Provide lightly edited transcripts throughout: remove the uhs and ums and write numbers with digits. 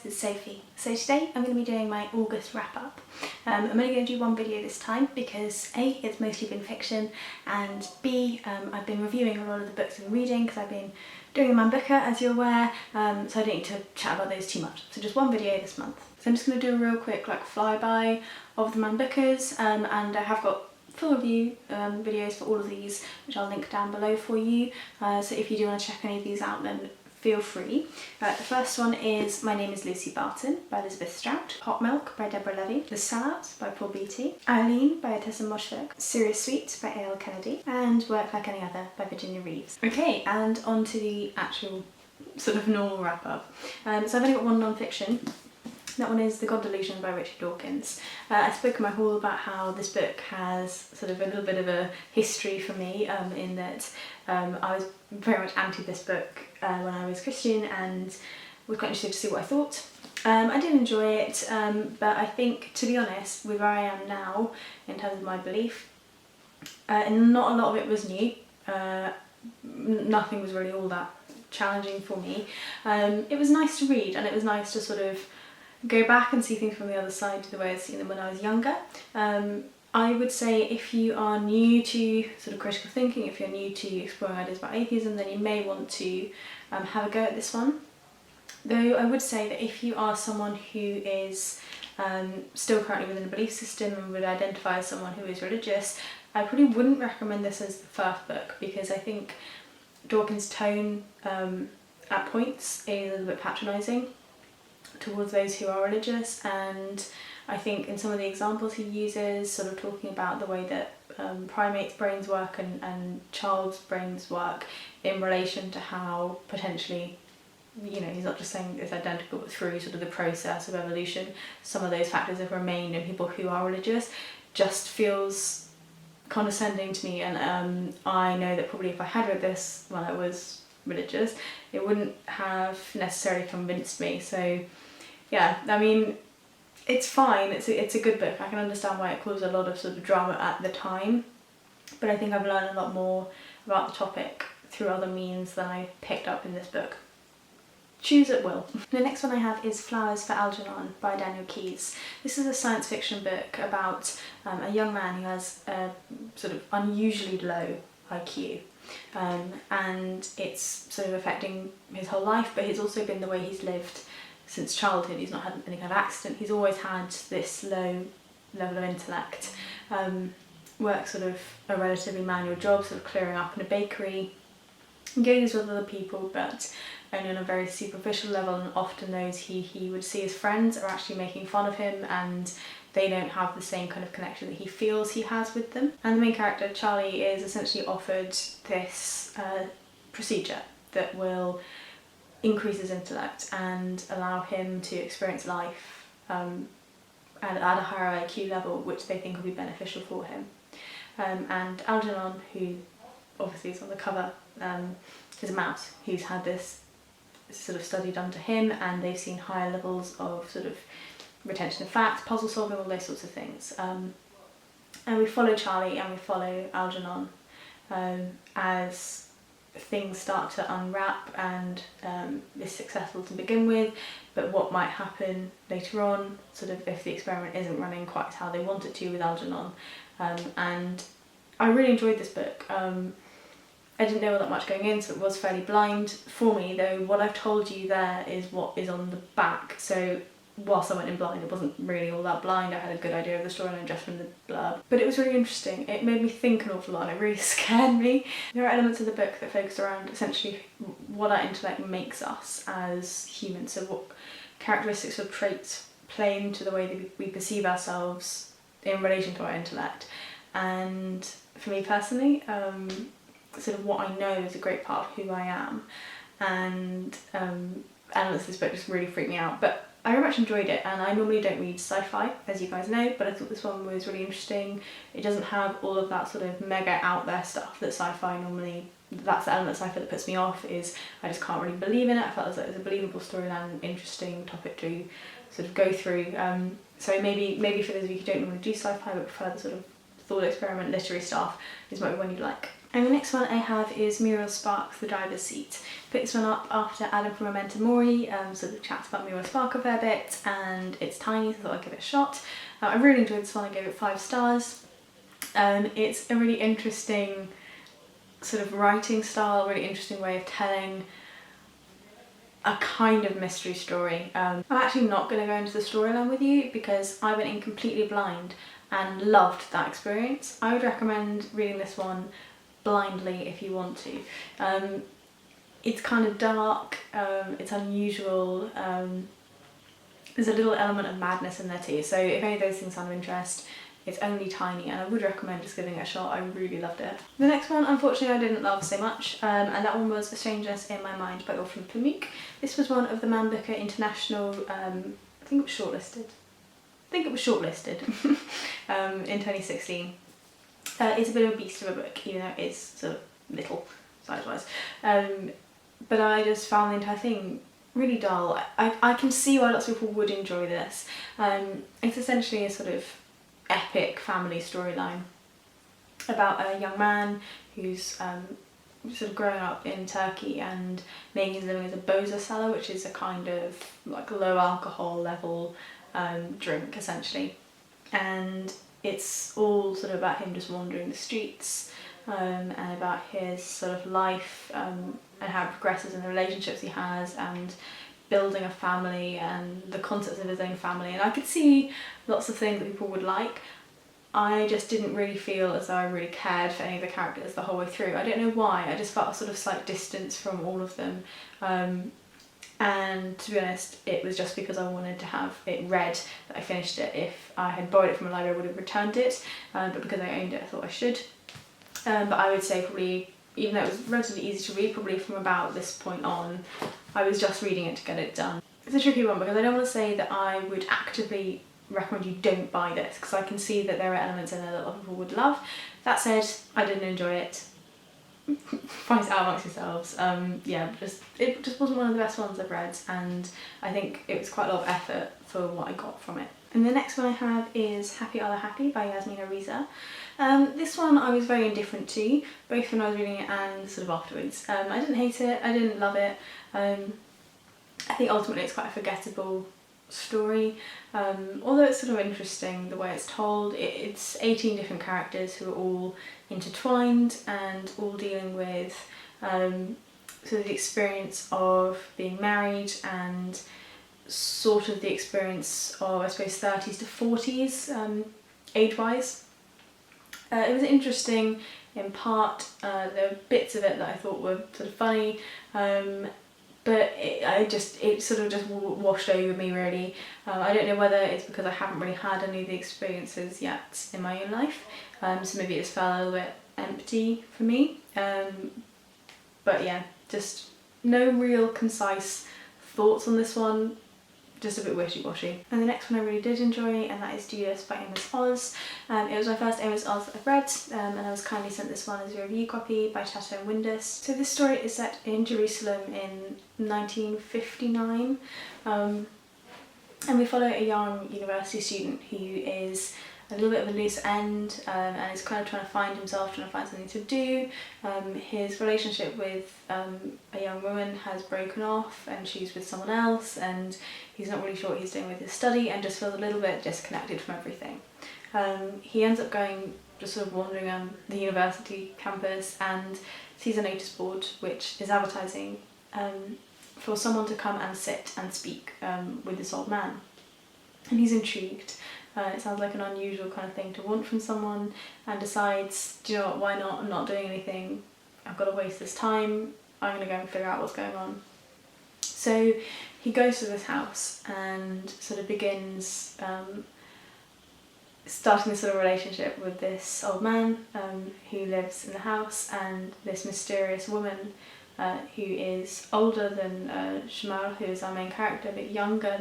it's Sophie. So today I'm going to be doing my August wrap up. I'm only going to do one video this time because A, it's mostly been fiction, and B, I've been reviewing a lot of the books I'm reading because I've been doing a Man Booker, as you're aware, so I don't need to chat about those too much. So just one video this month. So I'm just going to do a real quick flyby of the Man Bookers, and I have got full review videos for all of these, which I'll link down below for you. So if you do want to check any of these out, then feel free. The first one is My Name is Lucy Barton by Elizabeth Strout, Hot Milk by Deborah Levy, The Sellout by Paul Beatty, Eileen by Ottessa Moshfegh, Serious Sweet by A.L. Kennedy, and Work Like Any Other by Virginia Reeves. Okay, and on to the actual sort of normal wrap up. So I've only got one non-fiction. That one is The God Delusion by Richard Dawkins. I spoke in my haul about how this book has sort of a little bit of a history for me, in that I was very much anti this book when I was Christian and was quite interested to see what I thought. I did enjoy it, but I think, to be honest, with where I am now in terms of my belief, and not a lot of it was new. Nothing was really all that challenging for me. It was nice to read, and it was nice to sort of go back and see things from the other side to the way I'd seen them when I was younger. I would say if you are new to sort of critical thinking, if you're new to exploring ideas about atheism, then you may want to have a go at this one. Though I would say that if you are someone who is still currently within a belief system and would identify as someone who is religious, I probably wouldn't recommend this as the first book, because I think Dawkins' tone at points is a little bit patronising towards those who are religious, and I think in some of the examples he uses, sort of talking about the way that primates' brains work and child's brains work in relation to how potentially, you know, he's not just saying it's identical, but through sort of the process of evolution, some of those factors have remained in people who are religious, just feels condescending to me. And I know that probably if I had read this when I was religious, it wouldn't have necessarily convinced me. So yeah, I mean, it's fine, it's a good book. I can understand why it caused a lot of sort of drama at the time, but I think I've learned a lot more about the topic through other means than I picked up in this book. Choose at will. The next one I have is Flowers for Algeron by Daniel Keyes. This is a science fiction book about a young man who has a sort of unusually low IQ. And it's sort of affecting his whole life, but it's also been the way he's lived since childhood. He's not had any kind of accident, he's always had this low level of intellect, works sort of a relatively manual job, sort of clearing up in a bakery, engages with other people, but only on a very superficial level, and often those he would see as friends are actually making fun of him, and they don't have the same kind of connection that he feels he has with them. And the main character, Charlie, is essentially offered this procedure that will increase his intellect and allow him to experience life at a higher IQ level, which they think will be beneficial for him. And Algeron, who obviously is on the cover, is a mouse who's had this sort of study done to him, and they've seen higher levels of sort of retention of facts, puzzle solving, all those sorts of things. And we follow Charlie and we follow Algeron as things start to unwrap, and is successful to begin with, but what might happen later on, sort of if the experiment isn't running quite as how they want it to with Algeron. And I really enjoyed this book. I didn't know all that much going in, so it was fairly blind for me, though what I've told you there is what is on the back, so whilst I went in blind, it wasn't really all that blind. I had a good idea of the storyline just from the blurb. But it was really interesting. It made me think an awful lot, and it really scared me. There are elements of the book that focus around essentially what our intellect makes us as humans, so what characteristics or traits play into the way that we perceive ourselves in relation to our intellect. And for me personally, sort of what I know is a great part of who I am, and elements of this book just really freaked me out. But I very much enjoyed it, and I normally don't read sci-fi, as you guys know, but I thought this one was really interesting. It doesn't have all of that sort of mega out there stuff that sci-fi normally, that's the element of sci-fi that puts me off, is I just can't really believe in it. I felt as though it was a believable storyline, an interesting topic to sort of go through. So maybe for those of you who don't normally do sci-fi but prefer the sort of thought experiment, literary stuff, this might be one you like. And the next one I have is Muriel Sparks, The Driver's Seat. Picked this one up after Adam from Memento Mori sort of chats about Muriel Spark a fair bit, and it's tiny, so I thought I'd give it a shot. I really enjoyed this one, I gave it 5 stars. It's a really interesting sort of writing style, really interesting way of telling a kind of mystery story. I'm actually not going to go into the storyline with you because I went in completely blind and loved that experience. I would recommend reading this one blindly if you want to. It's kind of dark, it's unusual, there's a little element of madness in there too, so if any of those things sound of interest, it's only tiny and I would recommend just giving it a shot. I really loved it. The next one, unfortunately, I didn't love so much, and that one was A Strangeness in My Mind by Orpan Pamuk. This was one of the Man Booker International, I think it was shortlisted. In 2016. It's a bit of a beast of a book, even though it is sort of little size-wise. But I just found the entire thing really dull. I can see why lots of people would enjoy this. It's essentially a sort of epic family storyline about a young man who's sort of growing up in Turkey and making his living as a boza seller, which is a kind of like low alcohol level drink essentially, and it's all sort of about him just wandering the streets and about his sort of life and how it progresses in the relationships he has and building a family and the concepts of his own family. And I could see lots of things that people would like. I just didn't really feel as though I really cared for any of the characters the whole way through. I don't know why, I just felt a sort of slight distance from all of them. And to be honest, it was just because I wanted to have it read that I finished it. If I had borrowed it from a library, I would have returned it, but because I owned it, I thought I should. But I would say probably, even though it was relatively easy to read, probably from about this point on, I was just reading it to get it done. It's a tricky one because I don't want to say that I would actively recommend you don't buy this, because I can see that there are elements in there that a lot of people would love. That said, I didn't enjoy it. Find it out amongst yourselves. Yeah, it just wasn't one of the best ones I've read, and I think it was quite a lot of effort for what I got from it. And the next one I have is Happy Are the Happy by Yasmina Reza. This one I was very indifferent to, both when I was reading it and sort of afterwards. I didn't hate it, I didn't love it. I think ultimately it's quite a forgettable story, although it's sort of interesting the way it's told. It's 18 different characters who are all intertwined and all dealing with sort of the experience of being married and sort of the experience of, I suppose, 30s to 40s age-wise. It was interesting in part. There were bits of it that I thought were sort of funny, but it sort of just washed over me really. I don't know whether it's because I haven't really had any of the experiences yet in my own life, so maybe it just felt a little bit empty for me. But yeah, just no real concise thoughts on this one, just a bit wishy-washy. And the next one I really did enjoy, and that is Judas by Amos Oz. It was my first Amos Oz that I've read, and I was kindly sent this one as a review copy by Shattering Windows. So this story is set in Jerusalem in 1959, and we follow a young university student who is a little bit of a loose end and is kind of trying to find himself, trying to find something to do. His relationship with a young woman has broken off and she's with someone else, and he's not really sure what he's doing with his study and just feels a little bit disconnected from everything. He ends up going, just sort of wandering around the university campus and sees a notice board which is advertising for someone to come and sit and speak with this old man. And he's intrigued. It sounds like an unusual kind of thing to want from someone, and decides, do you know what, why not? I'm not doing anything, I've got to waste this time, I'm going to go and figure out what's going on. So he goes to this house and sort of begins starting this sort of relationship with this old man who lives in the house, and this mysterious woman who is older than Shamal, who is our main character, but younger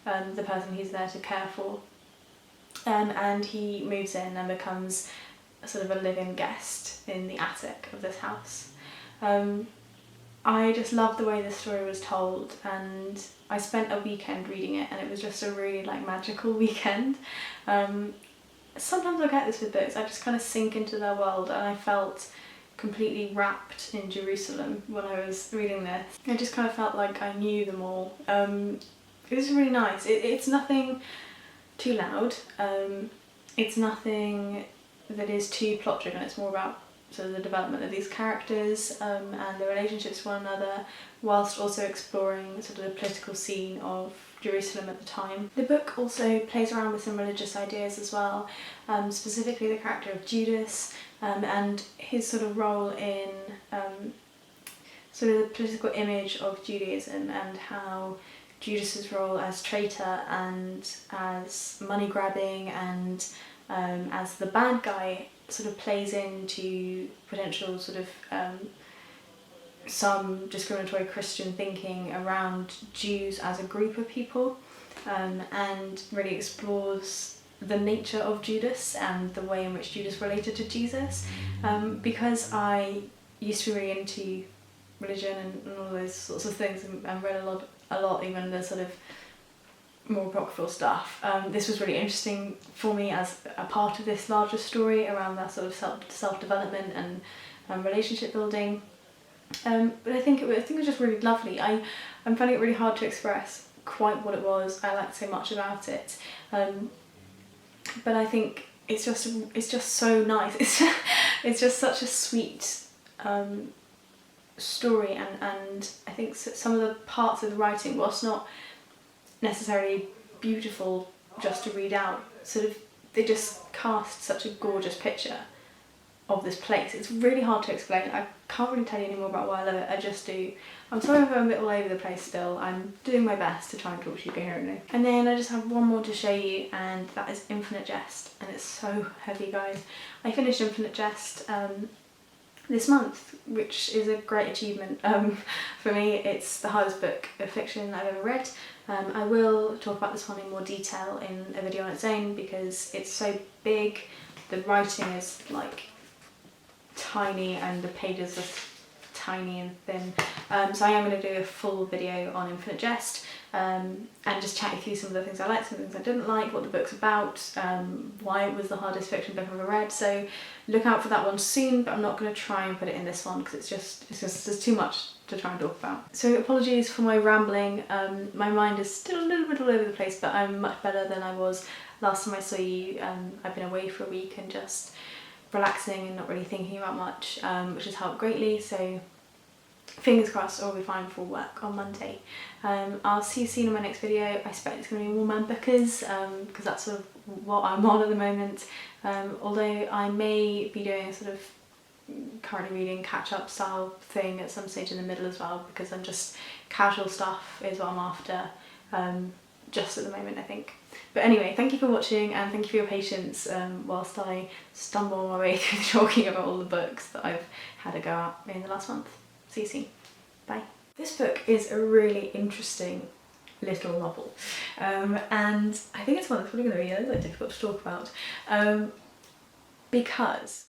than the person he's there to care for. And he moves in and becomes a sort of a live-in guest in the attic of this house. I just loved the way this story was told, and I spent a weekend reading it, and it was just a really magical weekend. Sometimes I get this with books, I just kind of sink into their world, and I felt completely wrapped in Jerusalem when I was reading this. I just kind of felt like I knew them all. It was really nice. It's nothing too loud. It's nothing that is too plot driven. It's more about sort of the development of these characters and the relationships to one another, whilst also exploring sort of the political scene of Jerusalem at the time. The book also plays around with some religious ideas as well, specifically the character of Judas and his sort of role in sort of the political image of Judaism, and how Judas's role as traitor and as money grabbing and as the bad guy sort of plays into potential sort of some discriminatory Christian thinking around Jews as a group of people, and really explores the nature of Judas and the way in which Judas related to Jesus. Because I used to be really into religion and all those sorts of things, and read a lot, even the sort of more apocryphal stuff. This was really interesting for me as a part of this larger story around that sort of self-development and relationship building. But I think it was just really lovely. I'm finding it really hard to express quite what it was I liked so much about it. But I think it's just so nice. It's just such a sweet story, and I think some of the parts of the writing, whilst not necessarily beautiful just to read out, sort of they just cast such a gorgeous picture of this place. It's really hard to explain. I can't really tell you any more about why I love it. I just do. I'm sorry if I'm a bit all over the place still. I'm doing my best to try and talk to you coherently. And then I just have one more to show you, and that is Infinite Jest, and it's so heavy, guys. I finished Infinite Jest this month, which is a great achievement for me. It's the hardest book of fiction I've ever read. I will talk about this one in more detail in a video on its own because it's so big. The writing is like tiny and the pages are tiny and thin. So I am going to do a full video on Infinite Jest and just chat you through some of the things I liked, some of the things I didn't like, what the book's about, why it was the hardest fiction book I've ever read. So look out for that one soon, but I'm not going to try and put it in this one because it's just there's too much to try and talk about. So apologies for my rambling. My mind is still a little bit all over the place, but I'm much better than I was last time I saw you. I've been away for a week and just relaxing and not really thinking about much, which has helped greatly. So fingers crossed I'll be fine for work on Monday. I'll see you soon in my next video. I expect it's going to be more man bookers because that's sort of what I'm on at the moment. Although I may be doing a sort of currently reading catch-up style thing at some stage in the middle as well, because I'm just casual stuff is what I'm after just at the moment, I think. But anyway, thank you for watching and thank you for your patience whilst I stumble my way through talking about all the books that I've had a go at in the last month. See you soon. Bye. This book is a really interesting little novel, and I think it's one that's probably going to be a little bit difficult to talk about because